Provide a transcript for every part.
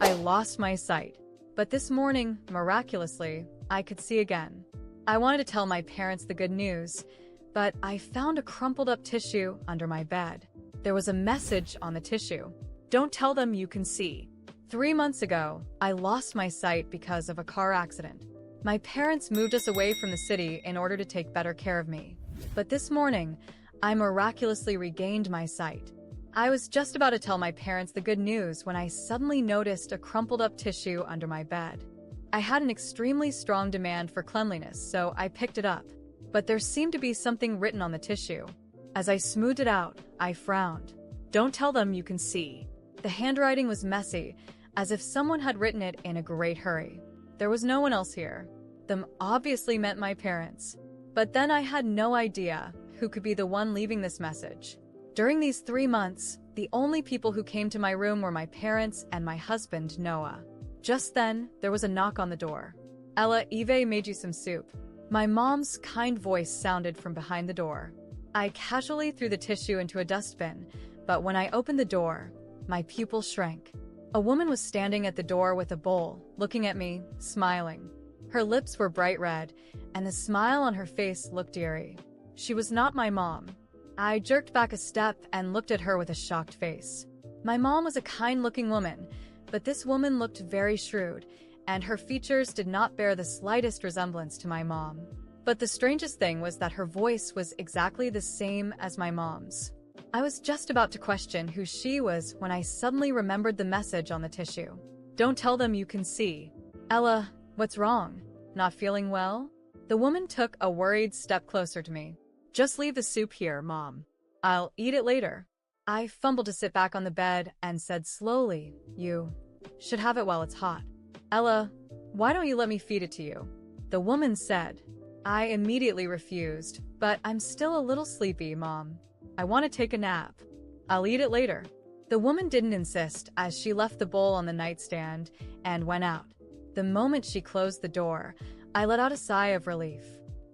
I lost my sight. But this morning, miraculously, I could see again. I wanted to tell my parents the good news, but I found a crumpled up tissue under my bed. There was a message on the tissue. Don't tell them you can see. 3 months ago, I lost my sight because of a car accident. My parents moved us away from the city in order to take better care of me. But this morning, I miraculously regained my sight. I was just about to tell my parents the good news when I suddenly noticed a crumpled up tissue under my bed. I had an extremely strong demand for cleanliness, so I picked it up. But there seemed to be something written on the tissue. As I smoothed it out, I frowned. Don't tell them you can see. The handwriting was messy, as if someone had written it in a great hurry. There was no one else here. Them obviously meant my parents. But then I had no idea who could be the one leaving this message. During these 3 months, the only people who came to my room were my parents and my husband, Noah. Just then, there was a knock on the door. Ella, Eve made you some soup. My mom's kind voice sounded from behind the door. I casually threw the tissue into a dustbin, but when I opened the door, my pupils shrank. A woman was standing at the door with a bowl, looking at me, smiling. Her lips were bright red, and the smile on her face looked eerie. She was not my mom. I jerked back a step and looked at her with a shocked face. My mom was a kind-looking woman, but this woman looked very shrewd, and her features did not bear the slightest resemblance to my mom. But the strangest thing was that her voice was exactly the same as my mom's. I was just about to question who she was when I suddenly remembered the message on the tissue. Don't tell them you can see. Ella, what's wrong? Not feeling well? The woman took a worried step closer to me. Just leave the soup here, Mom. I'll eat it later. I fumbled to sit back on the bed and said slowly, You should have it while it's hot. Ella, why don't you let me feed it to you? The woman said. I immediately refused, but I'm still a little sleepy, Mom. I want to take a nap. I'll eat it later. The woman didn't insist as she left the bowl on the nightstand and went out. The moment she closed the door, I let out a sigh of relief.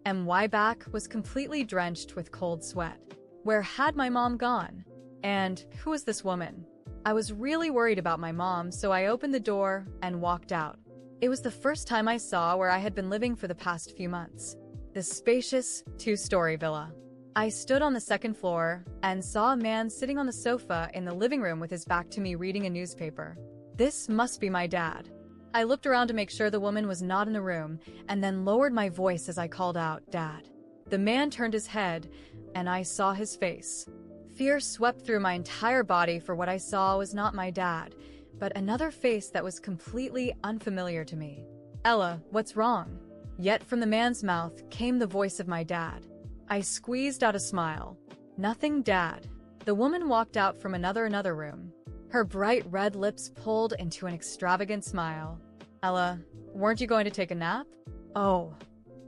My back was completely drenched with cold sweat. Where had my mom gone? And who was this woman? I was really worried about my mom, so I opened the door and walked out. It was the first time I saw where I had been living for the past few months. The spacious, 2-story villa. I stood on the second floor and saw a man sitting on the sofa in the living room with his back to me reading a newspaper. This must be my dad. I looked around to make sure the woman was not in the room and then lowered my voice as I called out, Dad. The man turned his head and I saw his face. Fear swept through my entire body, for what I saw was not my dad, but another face that was completely unfamiliar to me. Ella, what's wrong? Yet from the man's mouth came the voice of my dad. I squeezed out a smile. Nothing, Dad. The woman walked out from another room. Her bright red lips pulled into an extravagant smile. Ella, weren't you going to take a nap? Oh,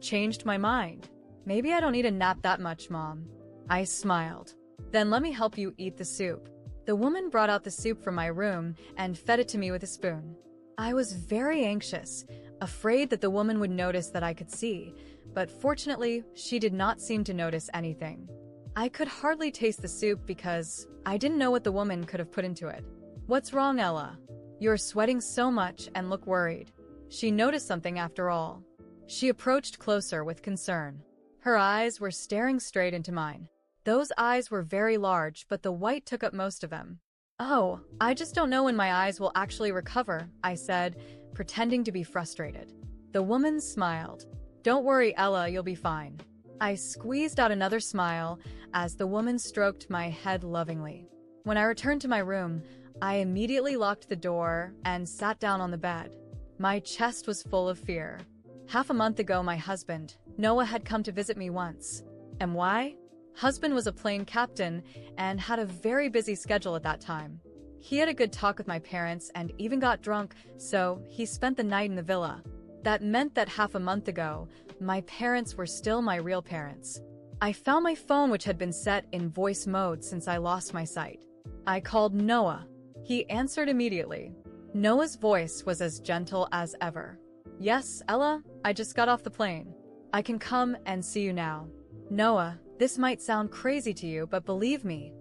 changed my mind. Maybe I don't need a nap that much, Mom. I smiled. Then let me help you eat the soup. The woman brought out the soup from my room and fed it to me with a spoon. I was very anxious, afraid that the woman would notice that I could see, but fortunately, she did not seem to notice anything. I could hardly taste the soup because I didn't know what the woman could have put into it. What's wrong, Ella? You're sweating so much and look worried. She noticed something after all. She approached closer with concern. Her eyes were staring straight into mine. Those eyes were very large, but the white took up most of them. Oh, I just don't know when my eyes will actually recover, I said, pretending to be frustrated. The woman smiled. Don't worry, Ella, you'll be fine. I squeezed out another smile as the woman stroked my head lovingly. When I returned to my room, I immediately locked the door and sat down on the bed. My chest was full of fear. Half a month ago, my husband, Noah, had come to visit me once. And why? Husband was a plane captain and had a very busy schedule at that time. He had a good talk with my parents and even got drunk, so he spent the night in the villa. That meant that half a month ago, my parents were still my real parents. I found my phone, which had been set in voice mode since I lost my sight. I called Noah. He answered immediately. Noah's voice was as gentle as ever. Yes, Ella, I just got off the plane. I can come and see you now. Noah, this might sound crazy to you, but believe me,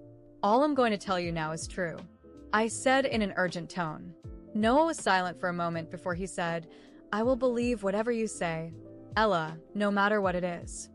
all I'm going to tell you now is true. I said in an urgent tone. Noah was silent for a moment before he said, "I will believe whatever you say, Ella, no matter what it is."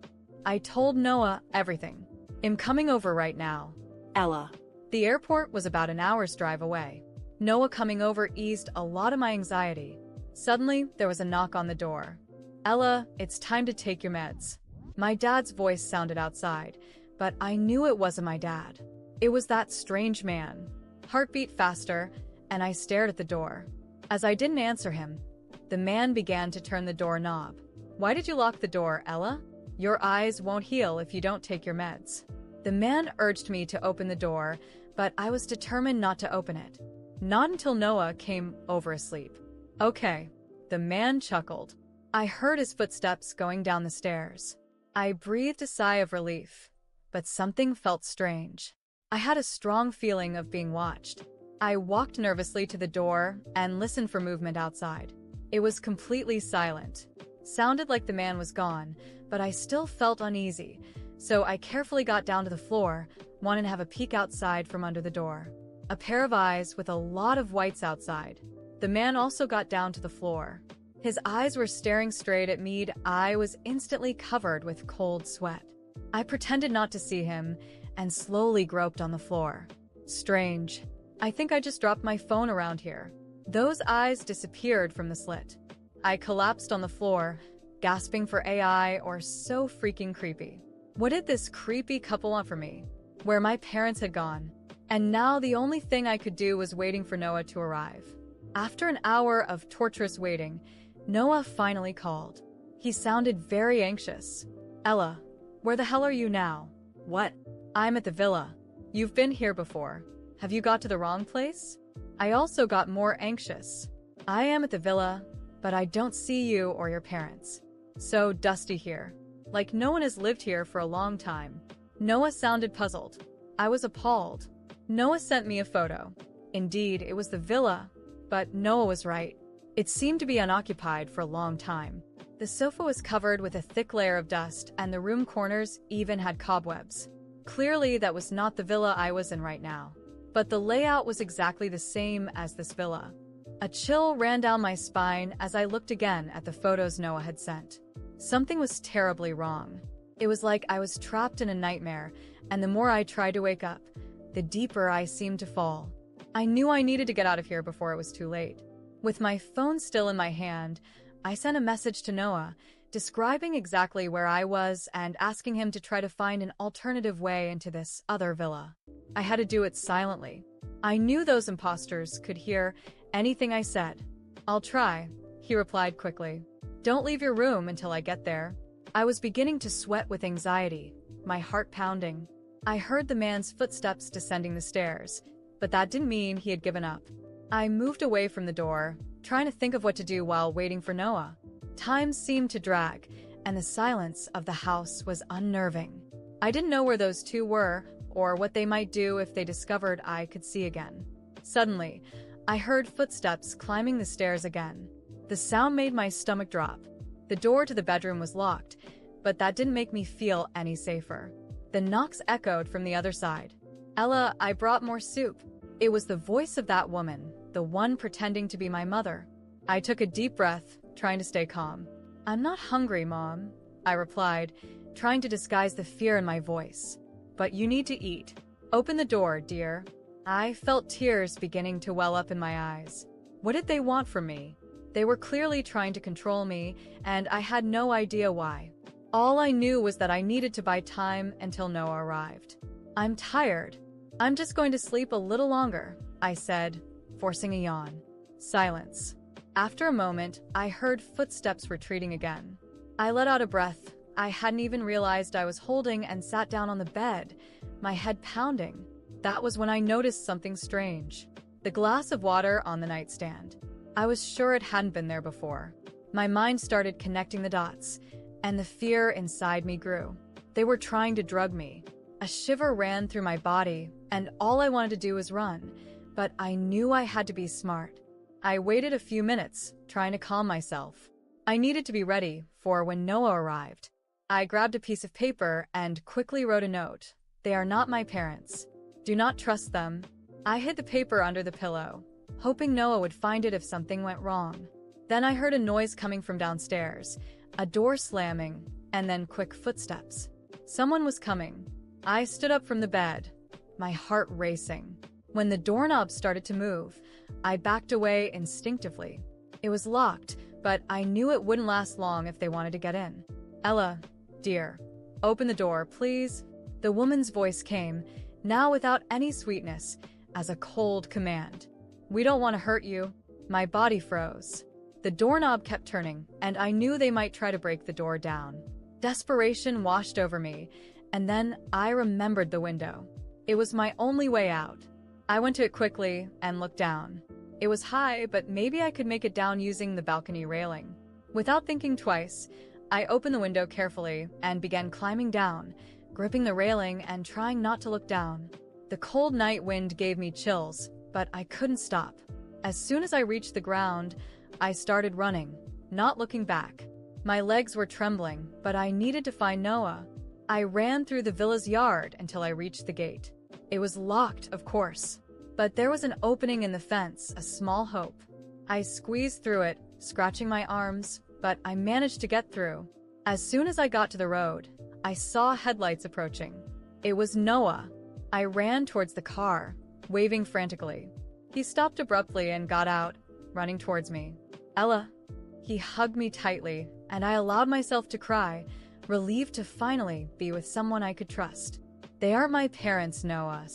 I told Noah everything. "I'm coming over right now, Ella." The airport was about an hour's drive away. Noah coming over eased a lot of my anxiety. Suddenly, there was a knock on the door. "Ella, it's time to take your meds." My dad's voice sounded outside, but I knew it wasn't my dad. It was that strange man. Heartbeat faster, and I stared at the door. As I didn't answer him, the man began to turn the doorknob. "Why did you lock the door, Ella? Your eyes won't heal if you don't take your meds." The man urged me to open the door, but I was determined not to open it. Not until Noah came over asleep. "Okay." The man chuckled. I heard his footsteps going down the stairs. I breathed a sigh of relief, but something felt strange. I had a strong feeling of being watched. I walked nervously to the door and listened for movement outside. It was completely silent. Sounded like the man was gone, but I still felt uneasy, so I carefully got down to the floor, wanting to have a peek outside from under the door. A pair of eyes with a lot of whites outside. The man also got down to the floor. His eyes were staring straight at me. I was instantly covered with cold sweat. I pretended not to see him and slowly groped on the floor. Strange. I think I just dropped my phone around here. Those eyes disappeared from the slit. I collapsed on the floor, gasping for AI or so freaking creepy. What did this creepy couple want from me? Where my parents had gone. And now the only thing I could do was waiting for Noah to arrive. After an hour of torturous waiting, Noah finally called. He sounded very anxious. "Ella, where the hell are you now?" "What?" "I'm at the villa. You've been here before. Have you got to the wrong place?" I also got more anxious. "I am at the villa, but I don't see you or your parents. So dusty here. Like no one has lived here for a long time." Noah sounded puzzled. I was appalled. Noah sent me a photo. Indeed, it was the villa, but Noah was right. It seemed to be unoccupied for a long time. The sofa was covered with a thick layer of dust, and the room corners even had cobwebs. Clearly, that was not the villa I was in right now. But the layout was exactly the same as this villa. A chill ran down my spine as I looked again at the photos Noah had sent. Something was terribly wrong. It was like I was trapped in a nightmare, and the more I tried to wake up, the deeper I seemed to fall. I knew I needed to get out of here before it was too late. With my phone still in my hand, I sent a message to Noah, describing exactly where I was and asking him to try to find an alternative way into this other villa. I had to do it silently. I knew those imposters could hear anything I said. "I'll try," he replied quickly. "Don't leave your room until I get there." I was beginning to sweat with anxiety, my heart pounding. I heard the man's footsteps descending the stairs, but that didn't mean he had given up. I moved away from the door, trying to think of what to do while waiting for Noah. Time seemed to drag, and the silence of the house was unnerving. I didn't know where those two were, or what they might do if they discovered I could see again. Suddenly, I heard footsteps climbing the stairs again. The sound made my stomach drop. The door to the bedroom was locked, but that didn't make me feel any safer. The knocks echoed from the other side. "Ella, I brought more soup." It was the voice of that woman, the one pretending to be my mother. I took a deep breath, trying to stay calm. "I'm not hungry, Mom," I replied, trying to disguise the fear in my voice. "But you need to eat. Open the door, dear." I felt tears beginning to well up in my eyes. What did they want from me? They were clearly trying to control me, and I had no idea why. All I knew was that I needed to buy time until Noah arrived. "I'm tired. I'm just going to sleep a little longer," I said, forcing a yawn. Silence. After a moment, I heard footsteps retreating again. I let out a breath. I hadn't even realized I was holding and sat down on the bed, my head pounding. That was when I noticed something strange. The glass of water on the nightstand. I was sure it hadn't been there before. My mind started connecting the dots, and the fear inside me grew. They were trying to drug me. A shiver ran through my body, and all I wanted to do was run, but I knew I had to be smart. I waited a few minutes, trying to calm myself. I needed to be ready for when Noah arrived. I grabbed a piece of paper and quickly wrote a note. "They are not my parents. Do not trust them." I hid the paper under the pillow. hoping Noah would find it if something went wrong. Then I heard a noise coming from downstairs, a door slamming, and then quick footsteps. Someone was coming. I stood up from the bed, my heart racing. When the doorknob started to move, I backed away instinctively. It was locked, but I knew it wouldn't last long if they wanted to get in. "Ella, dear, open the door, please." The woman's voice came, now without any sweetness, as a cold command. "We don't want to hurt you." My body froze. The doorknob kept turning, and I knew they might try to break the door down. Desperation washed over me, and then I remembered the window. It was my only way out. I went to it quickly and looked down. It was high, but maybe I could make it down using the balcony railing. Without thinking twice, I opened the window carefully and began climbing down, gripping the railing and trying not to look down. The cold night wind gave me chills, but I couldn't stop. As soon as I reached the ground, I started running, not looking back. My legs were trembling, but I needed to find Noah. I ran through the villa's yard until I reached the gate. It was locked, of course, but there was an opening in the fence, a small hope. I squeezed through it, scratching my arms, but I managed to get through. As soon as I got to the road, I saw headlights approaching. It was Noah. I ran towards the car, waving frantically. He stopped abruptly and got out, running towards me. "Ella." He hugged me tightly, and I allowed myself to cry, relieved to finally be with someone I could trust. "They aren't my parents, Noah,"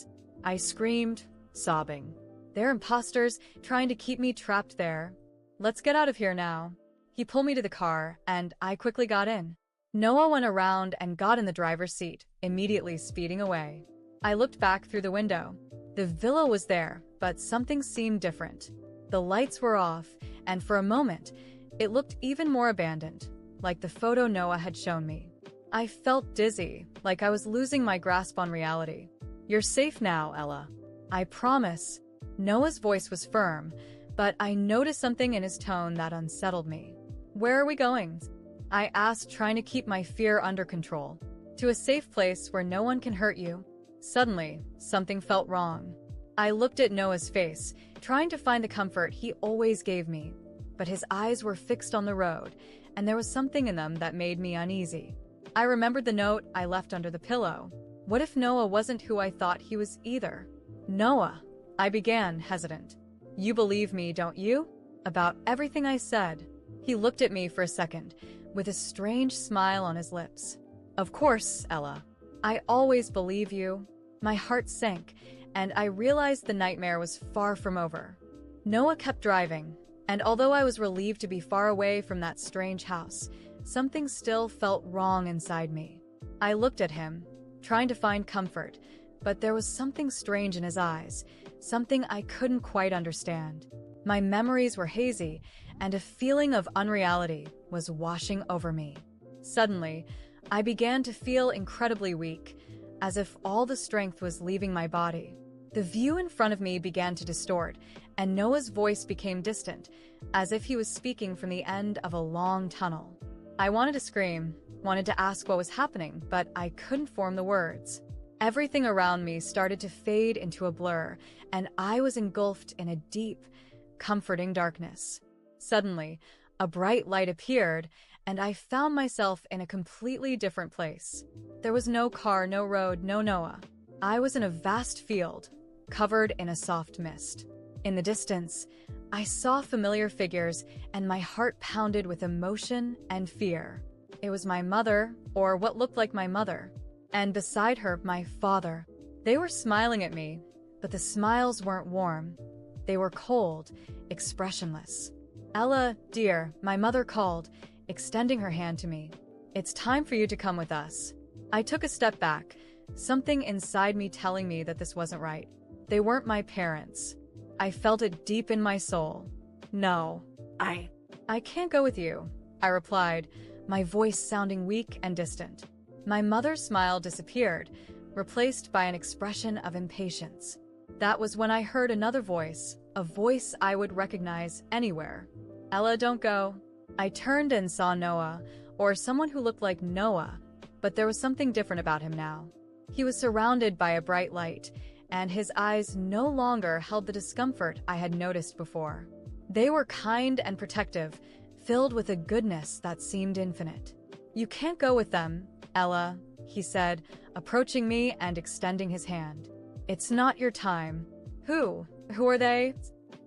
I screamed, sobbing. "They're imposters trying to keep me trapped there. Let's get out of here now." He pulled me to the car, and I quickly got in. Noah went around and got in the driver's seat, immediately speeding away. I looked back through the window. The villa was there, but something seemed different. The lights were off, and for a moment, it looked even more abandoned, like the photo Noah had shown me. I felt dizzy, like I was losing my grasp on reality. "You're safe now, Ella. I promise." Noah's voice was firm, but I noticed something in his tone that unsettled me. "Where are we going?" I asked, trying to keep my fear under control. "To a safe place where no one can hurt you." Suddenly, something felt wrong. I looked at Noah's face, trying to find the comfort he always gave me, but his eyes were fixed on the road, and there was something in them that made me uneasy. I remembered the note I left under the pillow. What if Noah wasn't who I thought he was either? "Noah," I began, hesitant. "You believe me, don't you? About everything I said?" He looked at me for a second, with a strange smile on his lips. "Of course, Ella. I always believe you." My heart sank, and I realized the nightmare was far from over. Noah kept driving, and although I was relieved to be far away from that strange house, something still felt wrong inside me. I looked at him, trying to find comfort, but there was something strange in his eyes, something I couldn't quite understand. My memories were hazy, and a feeling of unreality was washing over me. Suddenly, I began to feel incredibly weak, as if all the strength was leaving my body. The view in front of me began to distort, and Noah's voice became distant, as if he was speaking from the end of a long tunnel. I wanted to scream, wanted to ask what was happening, but I couldn't form the words. Everything around me started to fade into a blur, and I was engulfed in a deep, comforting darkness. Suddenly, a bright light appeared, and I found myself in a completely different place. There was no car, no road, no Noah. I was in a vast field, covered in a soft mist. In the distance, I saw familiar figures, and my heart pounded with emotion and fear. It was my mother, or what looked like my mother, and beside her, my father. They were smiling at me, but the smiles weren't warm. They were cold, expressionless. "Ella, dear," my mother called, extending her hand to me. "It's time for you to come with us." I took a step back, something inside me telling me that this wasn't right. They weren't my parents. I felt it deep in my soul. "No, I can't go with you," I replied, my voice sounding weak and distant. My mother's smile disappeared, replaced by an expression of impatience. That was when I heard another voice, a voice I would recognize anywhere. "Ella, don't go." I turned and saw Noah, or someone who looked like Noah, but there was something different about him now. He was surrounded by a bright light, and his eyes no longer held the discomfort I had noticed before. They were kind and protective, filled with a goodness that seemed infinite. "You can't go with them, Ella," he said, approaching me and extending his hand. "It's not your time." Who are they?"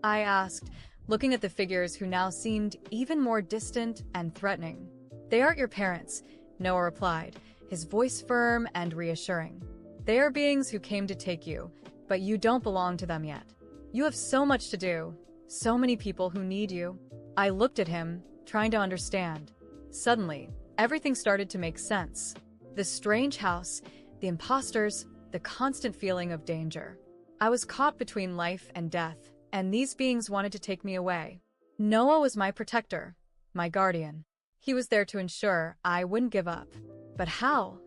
I asked, looking at the figures who now seemed even more distant and threatening. "They aren't your parents," Noah replied, his voice firm and reassuring. "They are beings who came to take you, but you don't belong to them yet. You have so much to do, so many people who need you." I looked at him, trying to understand. Suddenly, everything started to make sense. The strange house, the imposters, the constant feeling of danger. I was caught between life and death, and these beings wanted to take me away. Noah was my protector, my guardian. He was there to ensure I wouldn't give up. But how?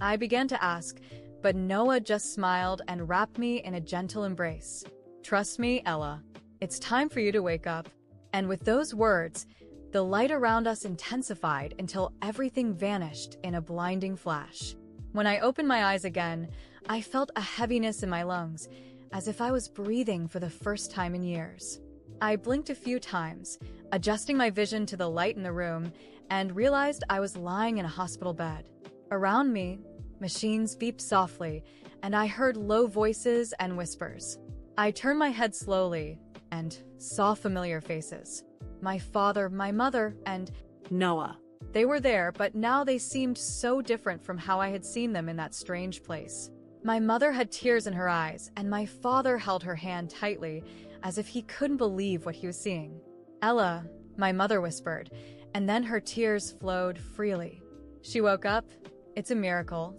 I began to ask, but Noah just smiled and wrapped me in a gentle embrace. "Trust me, Ella. It's time for you to wake up." And with those words, the light around us intensified until everything vanished in a blinding flash. When I opened my eyes again, I felt a heaviness in my lungs, as if I was breathing for the first time in years. I blinked a few times, adjusting my vision to the light in the room, and realized I was lying in a hospital bed. Around me, machines beeped softly, and I heard low voices and whispers. I turned my head slowly and saw familiar faces. My father, my mother, and Noah. They were there, but now they seemed so different from how I had seen them in that strange place. My mother had tears in her eyes, and my father held her hand tightly, as if he couldn't believe what he was seeing. "Ella," my mother whispered, and then her tears flowed freely. "She woke up. It's a miracle,"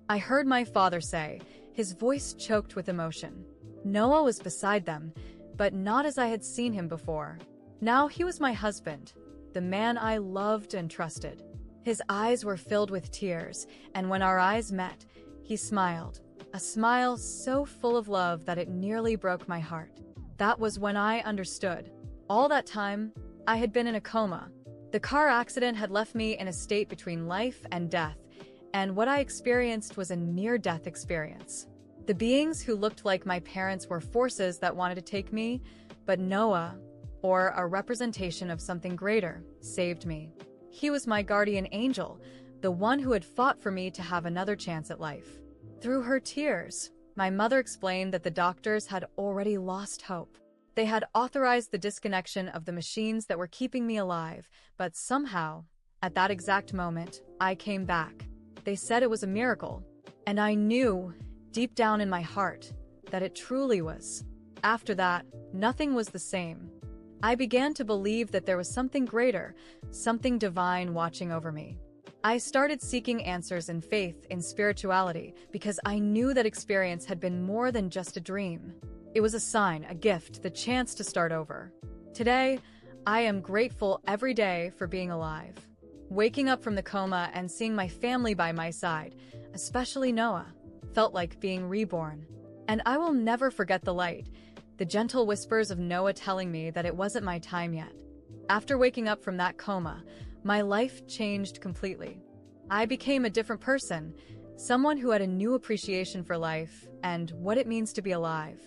I heard my father say, his voice choked with emotion. Noah was beside them, but not as I had seen him before. Now he was my husband, the man I loved and trusted. His eyes were filled with tears, and when our eyes met, he smiled, a smile so full of love that it nearly broke my heart. That was when I understood. All that time, I had been in a coma. The car accident had left me in a state between life and death, and what I experienced was a near-death experience. The beings who looked like my parents were forces that wanted to take me, but Noah, or a representation of something greater, saved me. He was my guardian angel, the one who had fought for me to have another chance at life. Through her tears, my mother explained that the doctors had already lost hope. They had authorized the disconnection of the machines that were keeping me alive, but somehow, at that exact moment, I came back. They said it was a miracle, and I knew, deep down in my heart, that it truly was. After that, nothing was the same. I began to believe that there was something greater, something divine watching over me. I started seeking answers in faith, in spirituality, because I knew that experience had been more than just a dream. It was a sign, a gift, the chance to start over. Today, I am grateful every day for being alive. Waking up from the coma and seeing my family by my side, especially Noah, felt like being reborn. And I will never forget the light, the gentle whispers of Noah telling me that it wasn't my time yet. After waking up from that coma, my life changed completely. I became a different person, someone who had a new appreciation for life and what it means to be alive.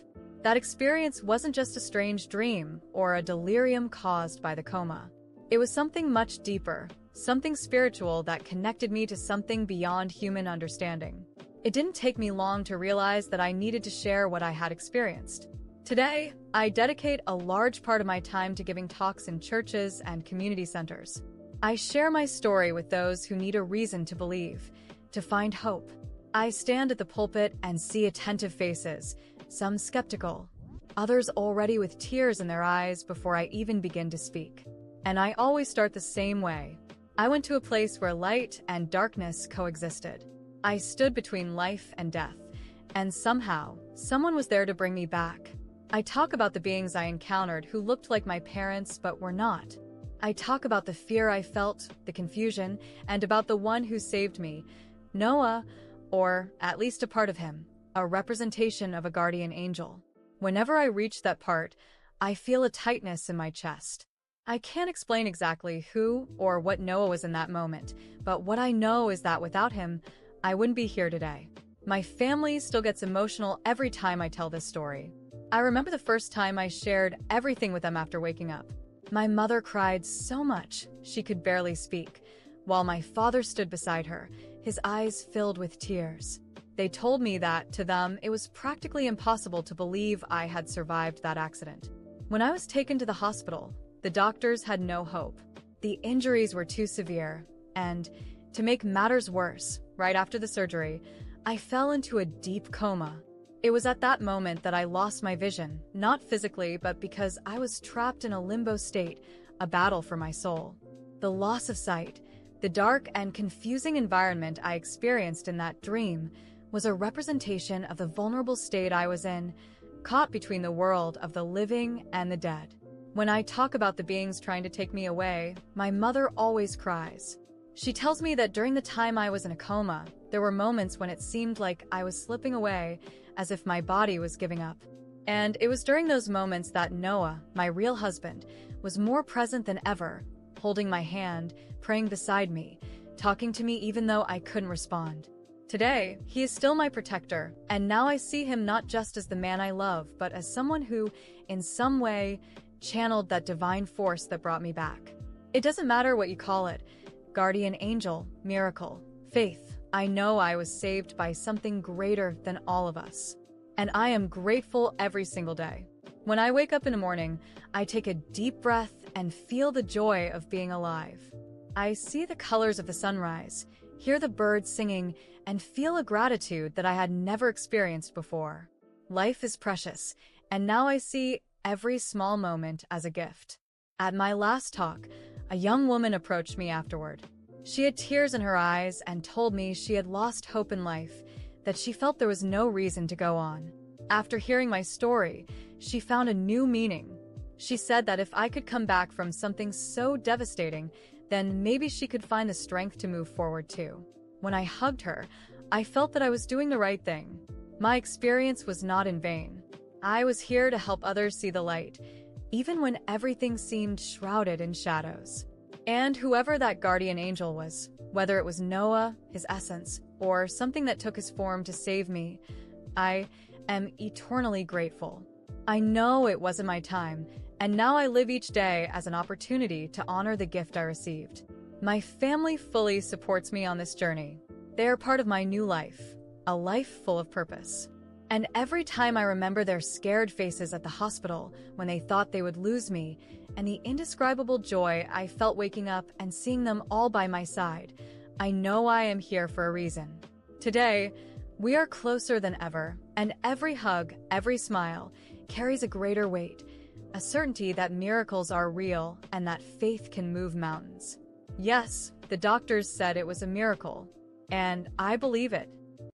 That experience wasn't just a strange dream or a delirium caused by the coma. It was something much deeper, something spiritual that connected me to something beyond human understanding. It didn't take me long to realize that I needed to share what I had experienced. Today, I dedicate a large part of my time to giving talks in churches and community centers. I share my story with those who need a reason to believe, to find hope. I stand at the pulpit and see attentive faces, some skeptical, others already with tears in their eyes before I even begin to speak. And I always start the same way. I went to a place where light and darkness coexisted. I stood between life and death, and somehow, someone was there to bring me back. I talk about the beings I encountered who looked like my parents but were not. I talk about the fear I felt, the confusion, and about the one who saved me, Noah, or at least a part of him, a representation of a guardian angel. Whenever I reach that part, I feel a tightness in my chest. I can't explain exactly who or what Noah was in that moment, but what I know is that without him, I wouldn't be here today. My family still gets emotional every time I tell this story. I remember the first time I shared everything with them after waking up. My mother cried so much she could barely speak, while my father stood beside her, his eyes filled with tears. They told me that, to them, it was practically impossible to believe I had survived that accident. When I was taken to the hospital, the doctors had no hope. The injuries were too severe, and, to make matters worse, right after the surgery, I fell into a deep coma. It was at that moment that I lost my vision, not physically, but because I was trapped in a limbo state, a battle for my soul. The loss of sight, the dark and confusing environment I experienced in that dream, was a representation of the vulnerable state I was in, caught between the world of the living and the dead. When I talk about the beings trying to take me away, my mother always cries. She tells me that during the time I was in a coma, there were moments when it seemed like I was slipping away, as if my body was giving up. And it was during those moments that Noah, my real husband, was more present than ever, holding my hand, praying beside me, talking to me even though I couldn't respond. Today, he is still my protector, and now I see him not just as the man I love, but as someone who, in some way, channeled that divine force that brought me back. It doesn't matter what you call it, guardian angel, miracle, faith. I know I was saved by something greater than all of us. And I am grateful every single day. When I wake up in the morning, I take a deep breath and feel the joy of being alive. I see the colors of the sunrise, hear the birds singing, and feel a gratitude that I had never experienced before. Life is precious, and now I see every small moment as a gift. At my last talk, a young woman approached me afterward. She had tears in her eyes and told me she had lost hope in life, that she felt there was no reason to go on. After hearing my story, she found a new meaning. She said that if I could come back from something so devastating, then maybe she could find the strength to move forward too. When I hugged her, I felt that I was doing the right thing. My experience was not in vain. I was here to help others see the light, even when everything seemed shrouded in shadows. And whoever that guardian angel was, whether it was Noah, his essence, or something that took his form to save me, I am eternally grateful. I know it wasn't my time, and now I live each day as an opportunity to honor the gift I received. My family fully supports me on this journey. They are part of my new life, a life full of purpose. And every time I remember their scared faces at the hospital when they thought they would lose me, and the indescribable joy I felt waking up and seeing them all by my side, I know I am here for a reason. Today, we are closer than ever, and every hug, every smile, carries a greater weight, a certainty that miracles are real and that faith can move mountains. Yes, the doctors said it was a miracle, and I believe it.